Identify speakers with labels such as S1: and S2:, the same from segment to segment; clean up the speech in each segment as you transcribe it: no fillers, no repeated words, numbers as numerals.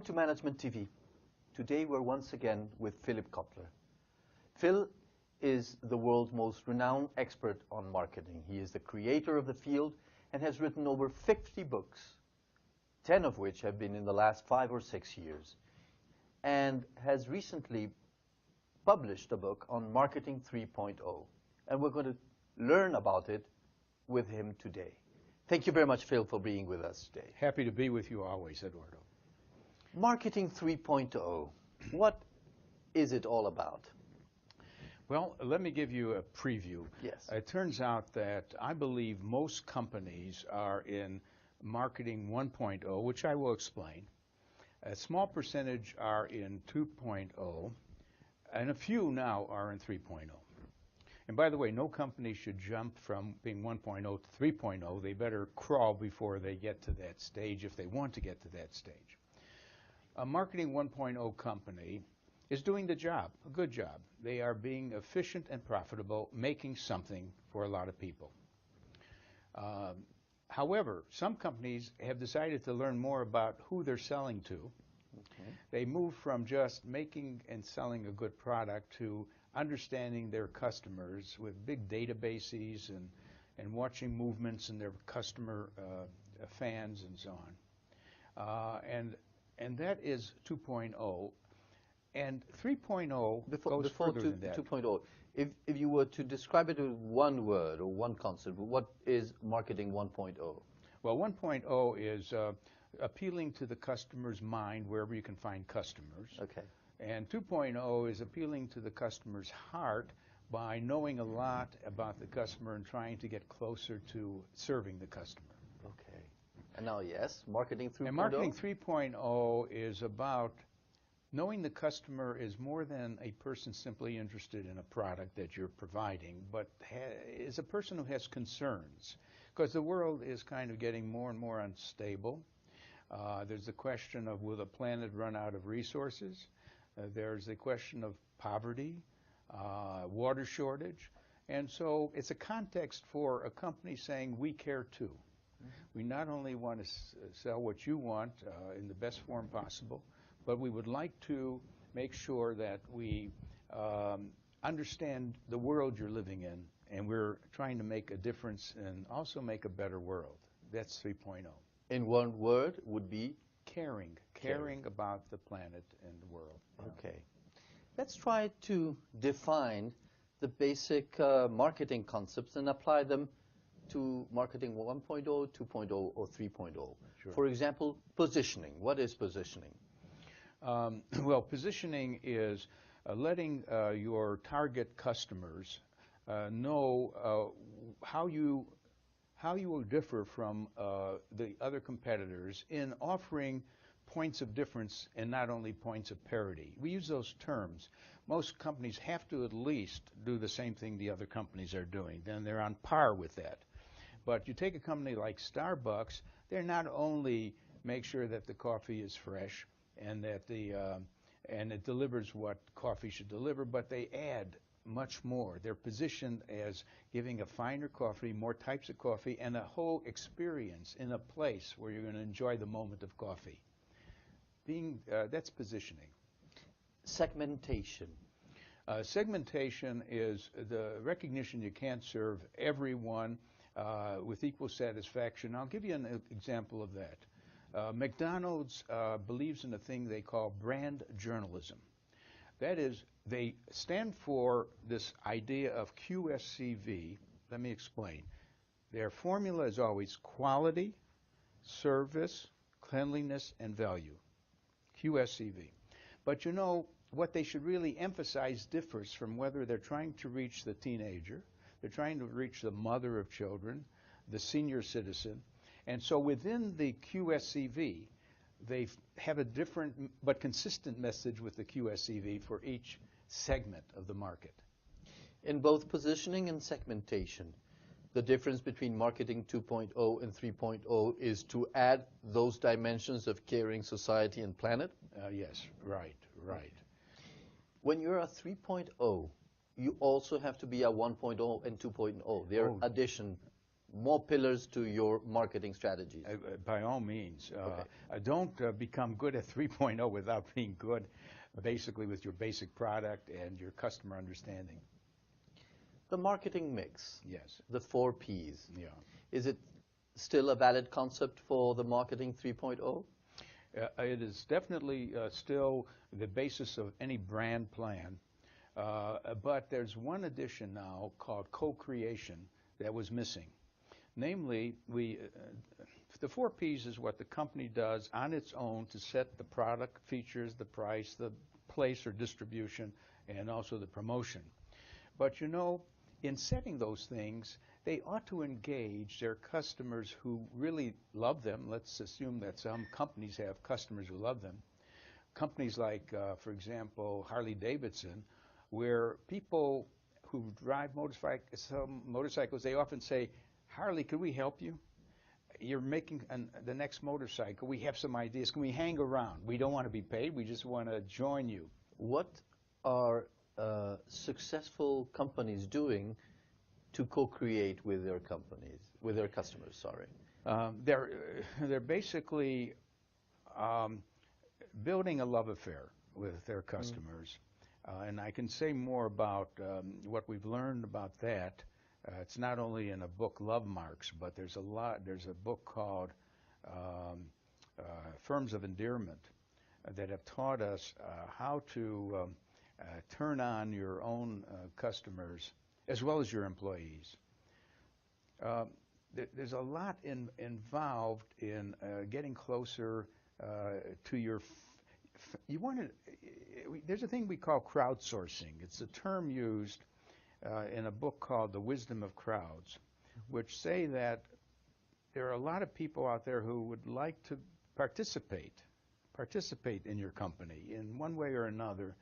S1: To Management TV. Today we're once again with Philip Kotler. Phil is the world's most renowned expert on marketing. He is the creator of the field and has written over 50 books, 10 of which have been in the last 5 or 6 years, and has recently published a book on Marketing 3.0. And we're going to learn about it with him today. Thank you very much, Phil, for being with us today.
S2: Happy to be with you always, Eduardo.
S1: Marketing 3.0, what is it all about?
S2: Well, let me give you a preview.
S1: Yes.
S2: It turns out that I believe most companies are in Marketing 1.0, which I will explain. A small percentage are in 2.0, and a few now are in 3.0. And by the way, no company should jump from being 1.0 to 3.0. They better crawl before they get to that stage if they want to get to that stage. A Marketing 1.0 company is doing the job, a good job. They are being efficient and profitable, making something for a lot of people. However, some companies have decided to learn more about who they're selling to.
S1: Okay.
S2: They move from just making and selling a good product to understanding their customers with big databases and watching movements in their customer fans and so on. And that is 2.0. And 3.0 goes further than that.
S1: 2.0, if you were to describe it with one word or one concept, what is Marketing 1.0?
S2: Well, 1.0 is appealing to the customer's mind wherever you can find customers.
S1: Okay.
S2: And 2.0 is appealing to the customer's heart by knowing a lot about the customer and trying to get closer to serving the customer.
S1: Okay. And now, yes, Marketing 3.0?
S2: And Marketing 3.0 is about knowing the customer is more than a person simply interested in a product that you're providing, but is a person who has concerns, because the world is kind of getting more and more unstable. There's the question of, will the planet run out of resources? There's the question of poverty, water shortage. And so it's a context for a company saying, we care too. We not only want to sell what you want in the best form possible, but we would like to make sure that we understand the world you're living in, and we're trying to make a difference and also make a better world. That's 3.0.
S1: In one word would be?
S2: Caring about the planet and the world.
S1: Okay. Let's try to define the basic marketing concepts and apply them to Marketing 1.0, 2.0, or 3.0.
S2: Sure.
S1: For example, positioning. What is positioning?
S2: Well, positioning is letting your target customers know how you will differ from the other competitors in offering points of difference and not only points of parity. We use those terms. Most companies have to at least do the same thing the other companies are doing. Then they're on par with that. But you take a company like Starbucks, they're not only make sure that the coffee is fresh and that and it delivers what coffee should deliver, but they add much more. They're positioned as giving a finer coffee, more types of coffee, and a whole experience in a place where you're going to enjoy the moment of coffee. That's positioning.
S1: Segmentation.
S2: Segmentation is the recognition you can't serve everyone with equal satisfaction. I'll give you an example of that. McDonald's believes in a thing they call brand journalism. That is, they stand for this idea of QSCV. Let me explain. Their formula is always quality, service, cleanliness, and value. QSCV. But you know, what they should really emphasize differs from whether they're trying to reach the teenager, they're trying to reach the mother of children, the senior citizen. And so within the QSCV, they have a different but consistent message with the QSCV for each segment of the market.
S1: In both positioning and segmentation, the difference between Marketing 2.0 and 3.0 is to add those dimensions of caring society and planet?
S2: Yes, right.
S1: When you're a 3.0, you also have to be a 1.0 and 2.0. They're more pillars to your marketing strategies.
S2: By all means.
S1: Okay.
S2: Don't become good at 3.0 without being good, basically, with your basic product and your customer understanding.
S1: The marketing mix,
S2: Yes.
S1: the 4 Ps.
S2: Yeah.
S1: Is it still a valid concept for the marketing 3.0?
S2: It is definitely still the basis of any brand plan, but there's one addition now called co-creation that was missing. Namely, the 4 Ps is what the company does on its own to set the product, features, the price, the place or distribution, and also the promotion. But you know, in setting those things, they ought to engage their customers who really love them. Let's assume that some companies have customers who love them. Companies like, for example, Harley-Davidson, where people who drive motorcycles, they often say, Harley, could we help you? You're making the next motorcycle. We have some ideas. Can we hang around? We don't want to be paid. We just want to join you.
S1: What are successful companies doing to co-create with their companies, with their customers, sorry?
S2: They're basically building a love affair with their customers. And I can say more about what we've learned about that. It's not only in a book, Love Marks, but there's a book called Firms of Endearment that have taught us how to turn on your own customers as well as your employees. There's a lot involved in getting closer to your. There's a thing we call crowdsourcing. It's a term used in a book called The Wisdom of Crowds, which say that there are a lot of people out there who would like to participate in your company in one way or another,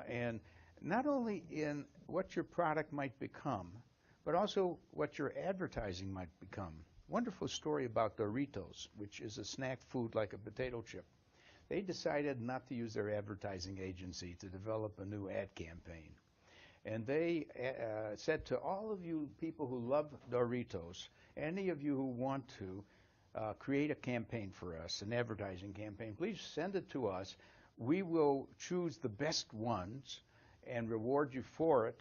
S2: and not only in what your product might become, but also what your advertising might become. Wonderful story about Doritos, which is a snack food like a potato chip. They decided not to use their advertising agency to develop a new ad campaign. And they said to all of you people who love Doritos, any of you who want to create a campaign for us, an advertising campaign, please send it to us. We will choose the best ones and reward you for it.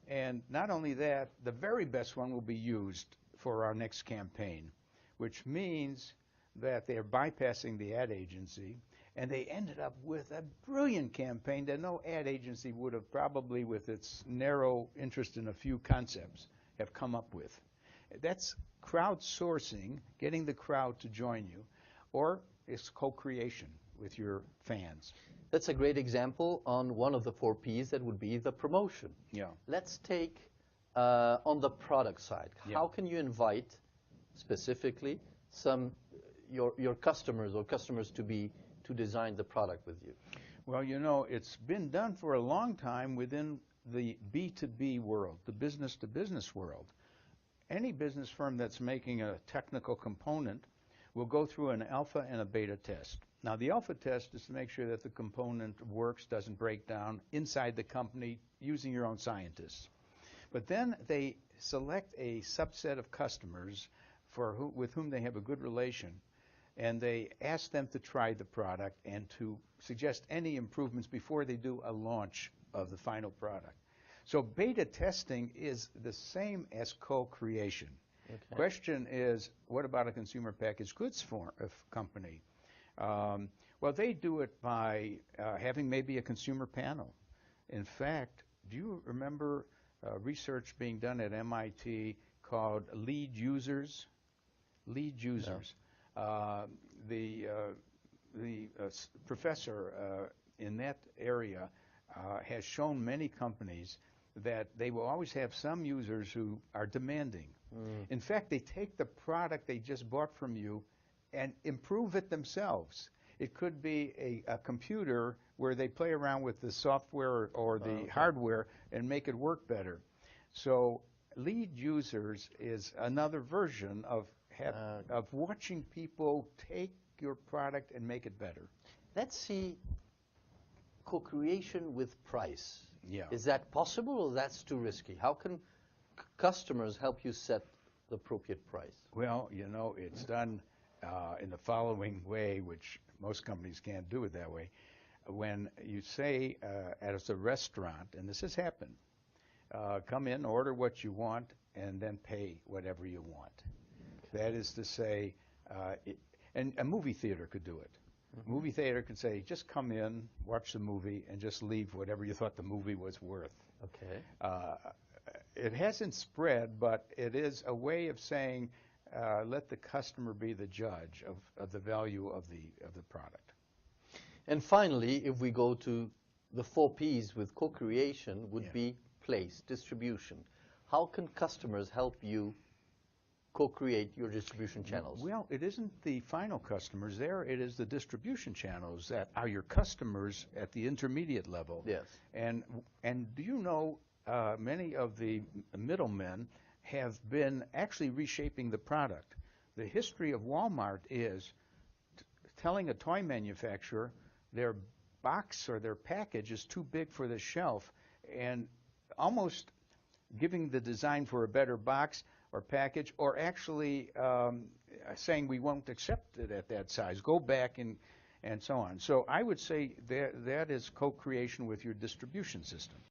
S2: And not only that, the very best one will be used for our next campaign, which means that they are bypassing the ad agency, and they ended up with a brilliant campaign that no ad agency would have probably, with its narrow interest in a few concepts, have come up with. That's crowdsourcing, getting the crowd to join you, or it's co-creation with your fans.
S1: That's a great example on one of the 4 Ps that would be the promotion.
S2: Yeah.
S1: Let's take on the product side.
S2: Yeah.
S1: How can you invite specifically your customers or customers to design the product with you?
S2: Well, you know, it's been done for a long time within the B2B world, the business-to-business world. Any business firm that's making a technical component will go through an alpha and a beta test. Now, the alpha test is to make sure that the component works, doesn't break down inside the company using your own scientists. But then they select a subset of customers with whom they have a good relation, and they ask them to try the product and to suggest any improvements before they do a launch of the final product. So beta testing is the same as co-creation. Okay. Question is, what about a consumer packaged goods company? Well, they do it by having maybe a consumer panel. In fact, do you remember research being done at MIT called lead users? Lead users. No. The professor in that area has shown many companies that they will always have some users who are demanding. In fact, they take the product they just bought from you and improve it themselves. It could be a computer where they play around with the software or the hardware and make it work better. So lead users is another version of watching people take your product and make it better.
S1: Let's see co-creation with price.
S2: Yeah.
S1: Is that possible or that's too risky? How can customers help you set the appropriate price?
S2: Well, you know, it's done in the following way, which most companies can't do it that way. When you say as a restaurant, and this has happened, come in, order what you want, and then pay whatever you want. That is to say, and a movie theater could do it.
S1: Mm-hmm.
S2: Movie theater could say, just come in, watch the movie, and just leave whatever you thought the movie was worth.
S1: Okay.
S2: It hasn't spread, but it is a way of saying, let the customer be the judge of the value of the product.
S1: And finally, if we go to the 4 Ps with co-creation, would be place, distribution. How can customers help you co-create your distribution channels?
S2: Well, it isn't the final customers there. It is the distribution channels that are your customers at the intermediate level.
S1: Yes.
S2: And do you know many of the middlemen have been actually reshaping the product. The history of Walmart is telling a toy manufacturer their box or their package is too big for the shelf, and almost giving the design for a better box or package, or actually saying we won't accept it at that size. Go back and so on. So I would say that is co-creation with your distribution system.